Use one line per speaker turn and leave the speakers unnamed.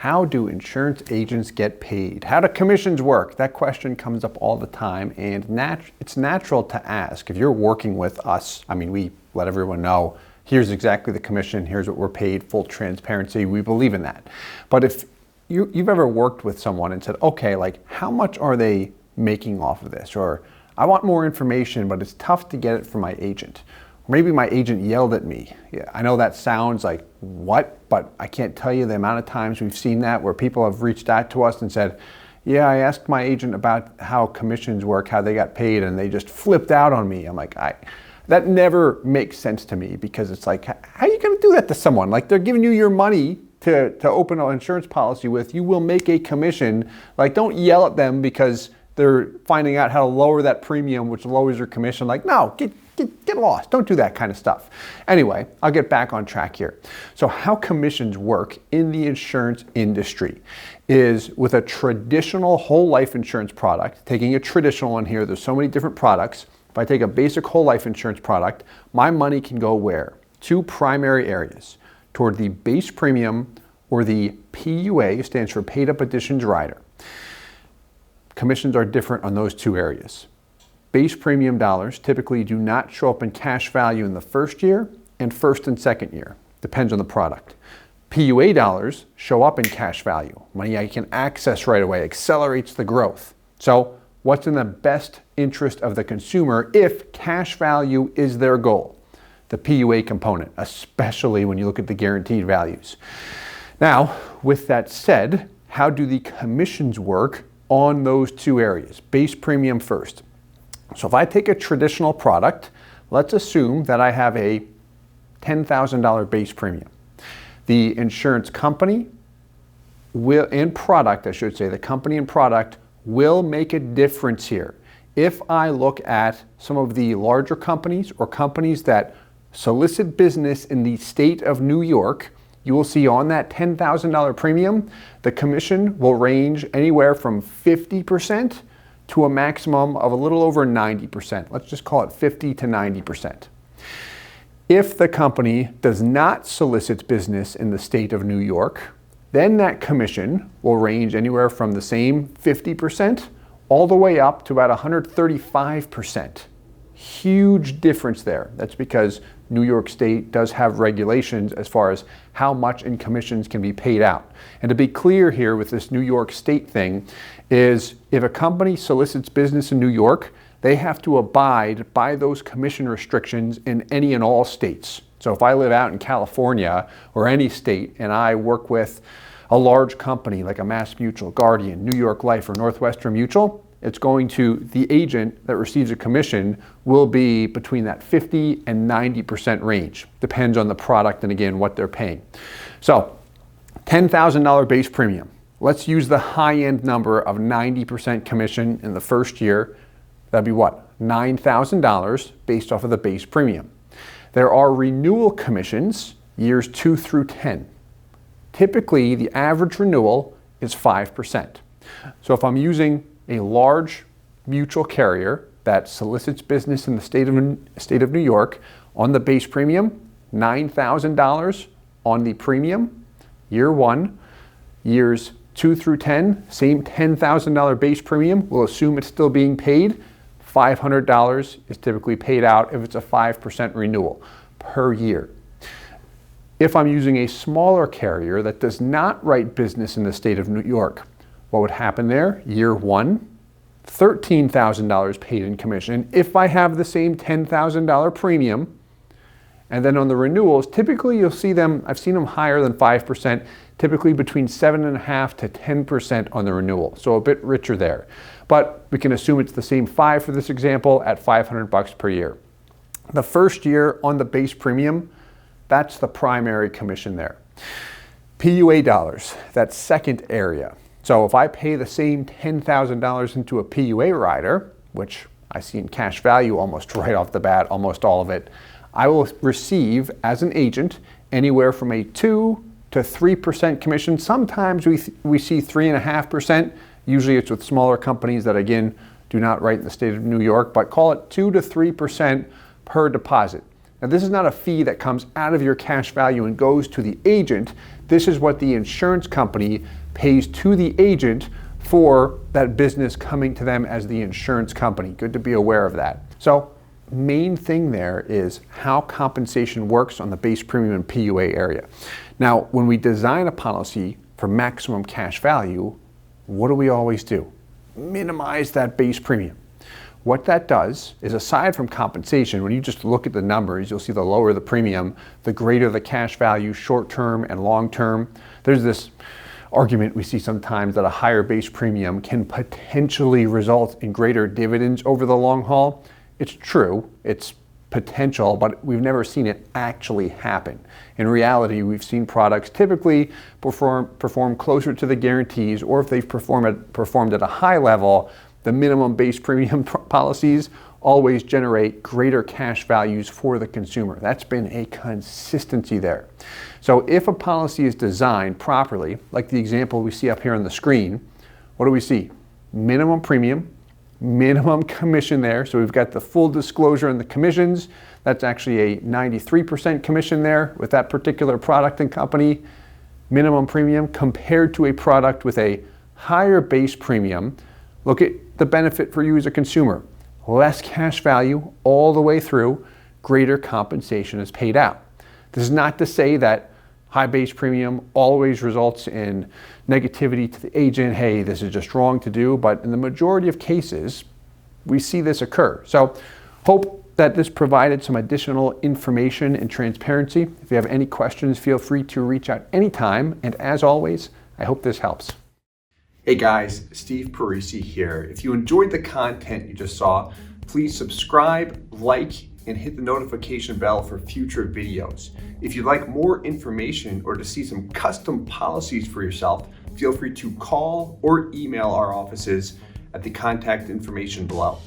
How do insurance agents get paid? How do commissions work? That question comes up all the time, and it's natural to ask. If you're working with us, we let everyone know, here's exactly the commission, here's what we're paid, full transparency, we believe in that. But if you've ever worked with someone and said, okay, how much are they making off of this? Or I want more information, but it's tough to get it from my agent. Maybe my agent yelled at me. Yeah, I know that sounds like, what? But I can't tell you the amount of times we've seen that where people have reached out to us and said, yeah, I asked my agent about how commissions work, how they got paid, and they just flipped out on me. I'm like, that never makes sense to me, because it's like, how are you gonna do that to someone? They're giving you your money to open an insurance policy with. You will make a commission. Don't yell at them because they're finding out how to lower that premium, which lowers your commission. No, get lost. Don't do that kind of stuff. Anyway, I'll get back on track here. So how commissions work in the insurance industry is with a traditional whole life insurance product, taking a traditional one here, there's so many different products. If I take a basic whole life insurance product, my money can go where? Two primary areas: toward the base premium, or the PUA, stands for paid up additions rider. Commissions are different on those two areas. Base premium dollars typically do not show up in cash value in the first year and first and second year. Depends on the product. PUA dollars show up in cash value. Money I can access right away, accelerates the growth. So what's in the best interest of the consumer if cash value is their goal? The PUA component, especially when you look at the guaranteed values. Now, with that said, how do the commissions work on those two areas? Base premium first. So if I take a traditional product, let's assume that I have a $10,000 base premium. The insurance company will, and product, I should say, the company and product will make a difference here. If I look at some of the larger companies or companies that solicit business in the state of New York, you will see on that $10,000 premium, the commission will range anywhere from 50% to a maximum of a little over 90%. Let's just call it 50 to 90%. If the company does not solicit business in the state of New York, then that commission will range anywhere from the same 50% all the way up to about 135%. Huge difference there. That's because New York State does have regulations as far as how much in commissions can be paid out. And to be clear here with this New York State thing is, if a company solicits business in New York, they have to abide by those commission restrictions in any and all states. So if I live out in California or any state and I work with a large company like a MassMutual, Guardian, New York Life, or Northwestern Mutual, it's going to, the agent that receives a commission will be between that 50 and 90% range. Depends on the product and again, what they're paying. So $10,000 base premium. Let's use the high-end number of 90% commission in the first year. That'd be what? $9,000 based off of the base premium. There are renewal commissions years 2 through 10. Typically, the average renewal is 5%. So if I'm using a large mutual carrier that solicits business in the state of New York on the base premium, $9,000 on the premium, year 1, years 2 through 10, same $10,000 base premium, we'll assume it's still being paid. $500 is typically paid out if it's a 5% renewal per year. If I'm using a smaller carrier that does not write business in the state of New York, what would happen there? Year 1, $13,000 paid in commission if I have the same $10,000 premium. And then on the renewals, typically you'll see them, I've seen them higher than 5%, typically between 7.5% to 10% on the renewal. So a bit richer there. But we can assume it's the same 5 for this example at $500 per year. The first year on the base premium, that's the primary commission there. PUA dollars, that second area. So if I pay the same $10,000 into a PUA rider, which I see in cash value almost right off the bat, almost all of it, I will receive as an agent anywhere from a 2 to 3% commission. Sometimes we see 3.5%. Usually it's with smaller companies that again do not write in the state of New York, but call it 2 to 3% per deposit. Now, this is not a fee that comes out of your cash value and goes to the agent. This is what the insurance company pays to the agent for that business coming to them as the insurance company. Good to be aware of that. So, main thing there is how compensation works on the base premium and PUA area. Now, when we design a policy for maximum cash value, what do we always do? Minimize that base premium. What that does is, aside from compensation, when you just look at the numbers, you'll see the lower the premium, the greater the cash value, short-term and long-term. There's this argument we see sometimes that a higher base premium can potentially result in greater dividends over the long haul. It's true, it's potential, but we've never seen it actually happen. In reality, we've seen products typically perform closer to the guarantees, or if they've performed at a high level, the minimum base premium policies always generate greater cash values for the consumer. That's been a consistency there. So if a policy is designed properly, like the example we see up here on the screen, what do we see? Minimum premium, minimum commission there. So we've got the full disclosure on the commissions. That's actually a 93% commission there with that particular product and company. Minimum premium compared to a product with a higher base premium. Look at the benefit for you as a consumer. Less cash value all the way through, greater compensation is paid out. This is not to say that high base premium always results in negativity to the agent. Hey, this is just wrong to do, but in the majority of cases, we see this occur. So hope that this provided some additional information and transparency. If you have any questions, feel free to reach out anytime. And as always, I hope this helps. Hey guys, Steve Parisi here. If you enjoyed the content you just saw, please subscribe, like, and hit the notification bell for future videos. If you'd like more information or to see some custom policies for yourself, feel free to call or email our offices at the contact information below.